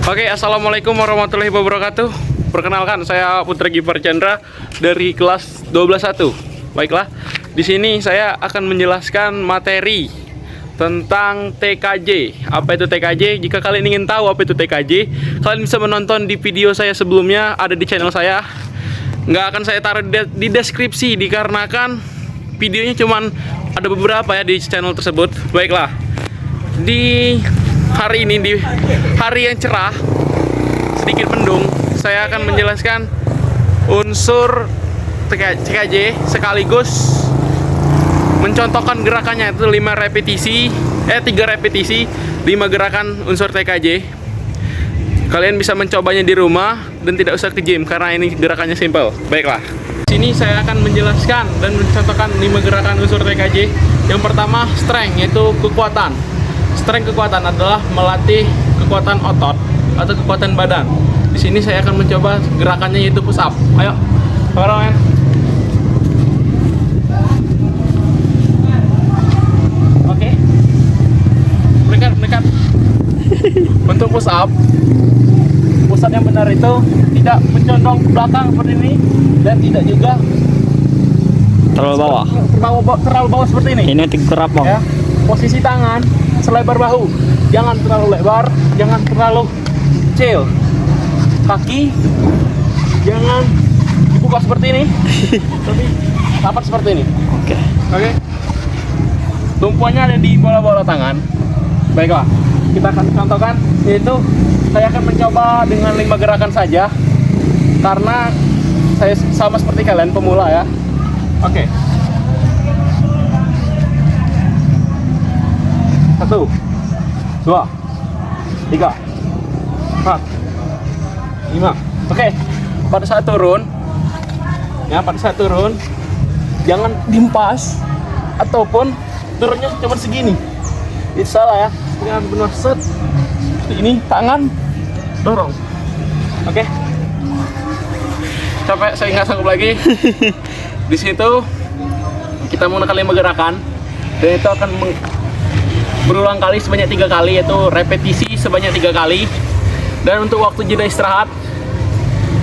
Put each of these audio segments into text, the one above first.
Oke, assalamualaikum warahmatullahi wabarakatuh. Perkenalkan, saya Putra Givar Chandra dari kelas 12.1. Baiklah, di sini saya akan menjelaskan materi tentang TKJ. Apa itu TKJ? Jika kalian ingin tahu apa itu TKJ, kalian bisa menonton di video saya sebelumnya, ada di channel saya. Nggak akan saya taruh di deskripsi dikarenakan videonya cuman ada beberapa ya di channel tersebut. Baiklah, di hari ini, di hari yang cerah, sedikit mendung, saya akan menjelaskan unsur TKJ sekaligus mencontohkan gerakannya, itu 3 repetisi 5 gerakan unsur TKJ. Kalian bisa mencobanya di rumah dan tidak usah ke gym karena ini gerakannya simple. Baiklah, di sini saya akan menjelaskan dan mencontohkan 5 gerakan unsur TKJ. Yang pertama, strength, yaitu kekuatan. Strength, kekuatan adalah melatih kekuatan otot atau kekuatan badan. Di sini saya akan mencoba gerakannya, yaitu push up. Ayo, kameramen. Oke. Mendekat. Untuk push up yang benar itu tidak mencondong ke belakang seperti ini dan tidak juga terlalu bawah. Terlalu bawah seperti ini. Ini terap, Bang. Ya. Posisi tangan selebar bahu, jangan terlalu lebar, jangan terlalu kecil. Kaki jangan dibuka seperti ini, tapi rapat seperti ini. Oke. Tumpuannya ada di bola-bola tangan. Baiklah, kita akan contohkan, yaitu saya akan mencoba dengan 5 gerakan saja karena saya sama seperti kalian, pemula ya. Oke. 1, 2, 3, 4, 5. Oke. Pada saat turun, jangan dimpas ataupun turunnya cuma segini. Itu salah ya. Jangan benar set. Seperti ini, tangan dorong. Oke. Capek, saya nggak sanggup lagi. Di situ kita menggunakan 5 gerakan dan itu akan berulang kali sebanyak 3 kali, yaitu repetisi sebanyak 3 kali. Dan untuk waktu jeda istirahat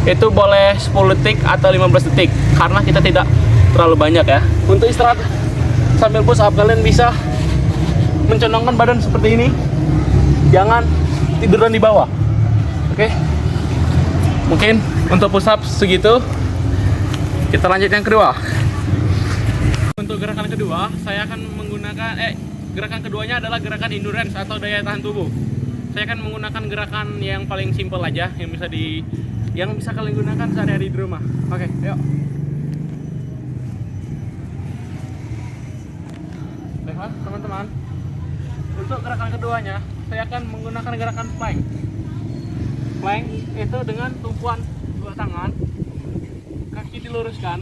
itu boleh 10 detik atau 15 detik karena kita tidak terlalu banyak ya. Untuk istirahat sambil push up, kalian bisa mencondongkan badan seperti ini, jangan tiduran di bawah. Oke. Mungkin untuk push up segitu. Kita lanjut yang kedua. Untuk gerakan kedua, saya akan menggunakan gerakan keduanya adalah gerakan endurance atau daya tahan tubuh. Saya akan menggunakan gerakan yang paling simpel aja, yang bisa kalian gunakan sehari-hari di rumah. Oke, yuk. Baiklah, teman-teman. Untuk gerakan keduanya, saya akan menggunakan gerakan plank. Plank itu dengan tumpuan 2 tangan, kaki diluruskan.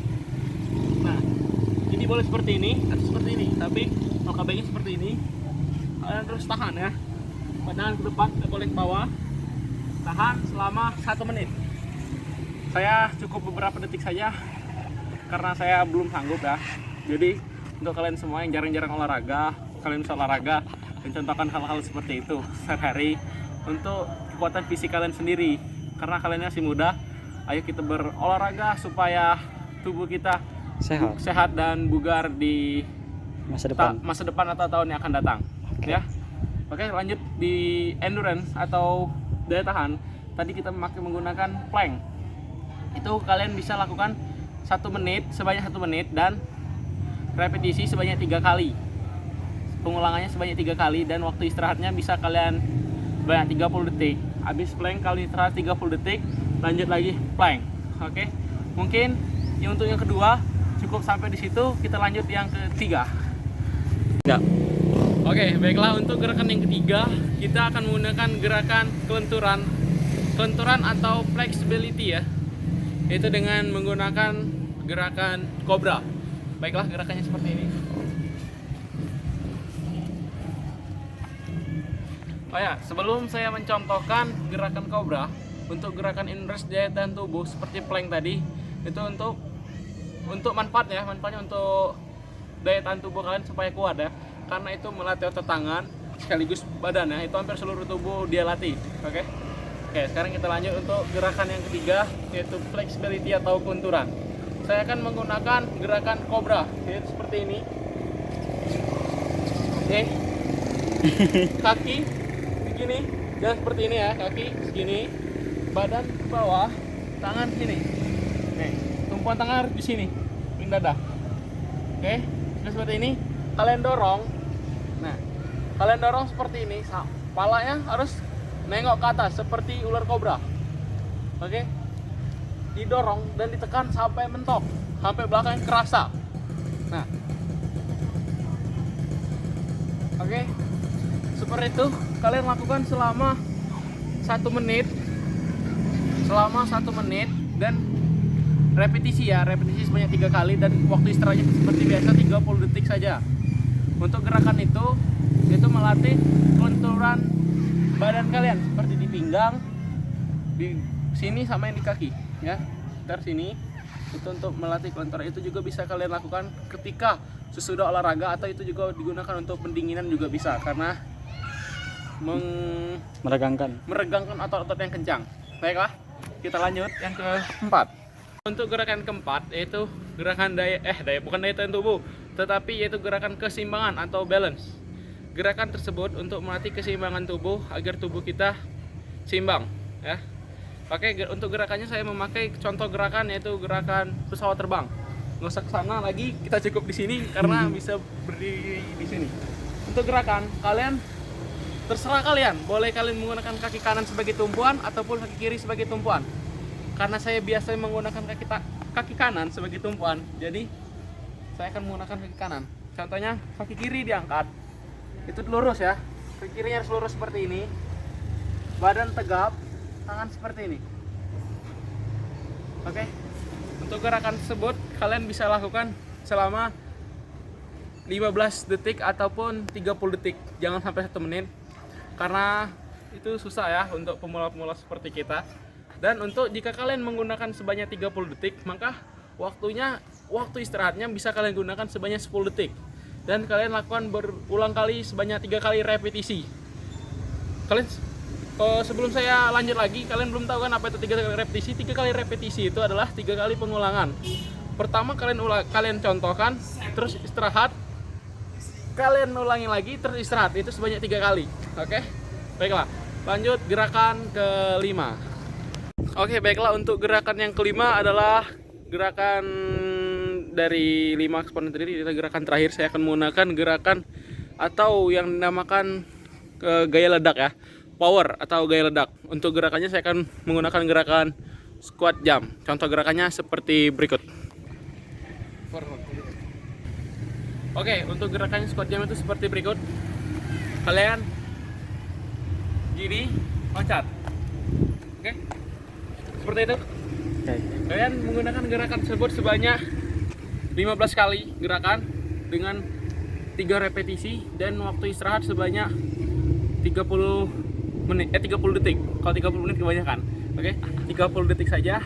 Nah, ini boleh seperti ini atau seperti ini, tapi kalau baiknya seperti ini. Kalian terus tahan ya, badan ke depan, boleh ke bawah. Tahan selama 1 menit. Saya cukup beberapa detik saja karena saya belum sanggup ya. Jadi untuk kalian semua yang jarang-jarang olahraga, kalian bisa olahraga dan contohkan hal-hal seperti itu sehari-hari untuk kekuatan fisik kalian sendiri. Karena kalian masih muda, ayo kita berolahraga supaya tubuh kita sehat dan bugar di masa depan atau tahun yang akan datang. Okay. Ya. Oke, lanjut di endurance atau daya tahan. Tadi kita menggunakan plank. Itu kalian bisa lakukan 1 menit, sebanyak 1 menit, dan repetisi sebanyak 3 kali. Pengulangannya sebanyak 3 kali dan waktu istirahatnya bisa kalian sebanyak 30 detik. Habis plank, kalian istirahat 30 detik, lanjut lagi plank. Oke. Mungkin untuk yang kedua cukup sampai di situ, kita lanjut yang ketiga. Enggak. Oke, baiklah, untuk gerakan yang ketiga kita akan menggunakan gerakan kelenturan atau flexibility ya. Itu dengan menggunakan gerakan cobra. Baiklah, gerakannya seperti ini. Oh ya, sebelum saya mencontohkan gerakan cobra, untuk gerakan inverse daya tahan tubuh seperti plank tadi, itu untuk manfaatnya untuk daya tahan tubuh kalian supaya kuat ya. Karena itu melatih otot tangan sekaligus badan ya. Itu hampir seluruh tubuh dia latih. Oke. Oke, sekarang kita lanjut untuk gerakan yang ketiga, yaitu flexibility atau kelenturan. Saya akan menggunakan gerakan cobra, yaitu seperti ini. Oke. Kaki begini, jangan seperti ini ya, kaki segini, badan ke bawah, tangan sini. Nih, tumpuan tangan harus di sini, samping dada. Oke, sudah seperti ini. Kalian dorong. Nah, kalian dorong seperti ini, kepalanya harus nengok ke atas seperti ular kobra. Oke, didorong dan ditekan sampai mentok, sampai belakang kerasa. Nah, oke, seperti itu kalian lakukan selama 1 menit, dan repetisi ya, repetisi sebanyak 3 kali, dan waktu istirahatnya seperti biasa 30 detik saja. Untuk gerakan itu melatih kelenturan badan kalian seperti di pinggang, di sini sama yang di kaki ya, dari sini. Itu untuk melatih kelenturan. Itu juga bisa kalian lakukan ketika sesudah olahraga, atau itu juga digunakan untuk pendinginan juga bisa, karena meregangkan otot-otot yang kencang. Baiklah, kita lanjut yang keempat. Untuk gerakan keempat yaitu gerakan bukan daya tahan tubuh, tetapi yaitu gerakan keseimbangan atau balance. Gerakan tersebut untuk melatih keseimbangan tubuh agar tubuh kita seimbang ya. Oke, untuk gerakannya saya memakai contoh gerakan, yaitu gerakan pesawat terbang. Nggak usah kesana lagi, kita cukup di sini karena bisa berdiri di sini. Untuk gerakan kalian, terserah kalian, boleh kalian menggunakan kaki kanan sebagai tumpuan ataupun kaki kiri sebagai tumpuan. Karena saya biasa menggunakan kaki kanan sebagai tumpuan, jadi saya akan menggunakan kaki kanan. Contohnya kaki kiri diangkat, itu lurus ya, kaki kirinya harus lurus seperti ini, badan tegap, tangan seperti ini. Oke, untuk gerakan tersebut kalian bisa lakukan selama 15 detik ataupun 30 detik, jangan sampai 1 menit, karena itu susah ya untuk pemula-pemula seperti kita. Dan untuk jika kalian menggunakan sebanyak 30 detik, maka waktu istirahatnya bisa kalian gunakan sebanyak 10 detik. Dan kalian lakukan berulang kali sebanyak 3 kali repetisi. Kalian sebelum saya lanjut lagi, kalian belum tahu kan apa itu 3 kali repetisi? 3 kali repetisi itu adalah 3 kali pengulangan. Pertama kalian contohkan, terus istirahat, kalian ulangi lagi, terus istirahat. Itu sebanyak 3 kali. Oke? Baiklah, lanjut gerakan kelima. Oke, baiklah, untuk gerakan yang kelima adalah gerakan dari 5 eksponen tadi. Gerakan terakhir saya akan menggunakan gerakan atau yang dinamakan gaya ledak ya, power atau gaya ledak. Untuk gerakannya saya akan menggunakan gerakan squat jump. Contoh gerakannya seperti berikut. Oke, untuk gerakannya squat jump itu seperti berikut. Kalian gini, loncat. Oke, seperti itu. Kalian menggunakan gerakan tersebut sebanyak 15 kali gerakan dengan 3 repetisi, dan waktu istirahat sebanyak 30 detik. Kalau 30 menit kebanyakan. Oke, 30 detik saja.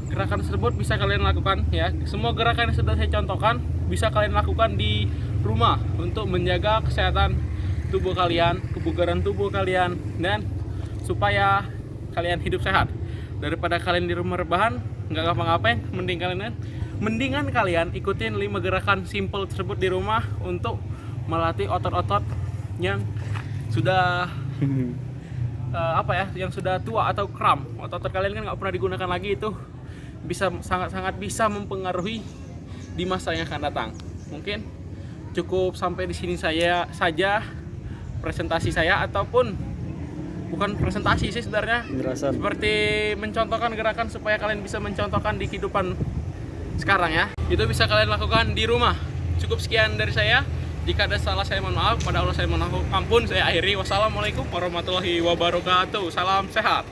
Gerakan tersebut bisa kalian lakukan ya. Semua gerakan yang sudah saya contohkan bisa kalian lakukan di rumah untuk menjaga kesehatan tubuh kalian, kebugaran tubuh kalian, dan supaya kalian hidup sehat. Daripada kalian di rumah rebahan nggak ngapa-ngapain, mendingan kalian ikutin 5 gerakan simple tersebut di rumah untuk melatih otot-otot yang sudah yang sudah tua atau kram. Otot-otot kalian kan nggak pernah digunakan lagi, itu bisa sangat-sangat bisa mempengaruhi di masa yang akan datang. Mungkin cukup sampai di sini saja presentasi saya, ataupun bukan presentasi sih sebenarnya, seperti mencontohkan gerakan supaya kalian bisa mencontohkan di kehidupan sekarang ya. Itu bisa kalian lakukan di rumah. Cukup sekian dari saya. Jika ada salah saya mohon maaf, pada Allah saya mohon ampun. Saya akhiri. Wassalamualaikum warahmatullahi wabarakatuh. Salam sehat.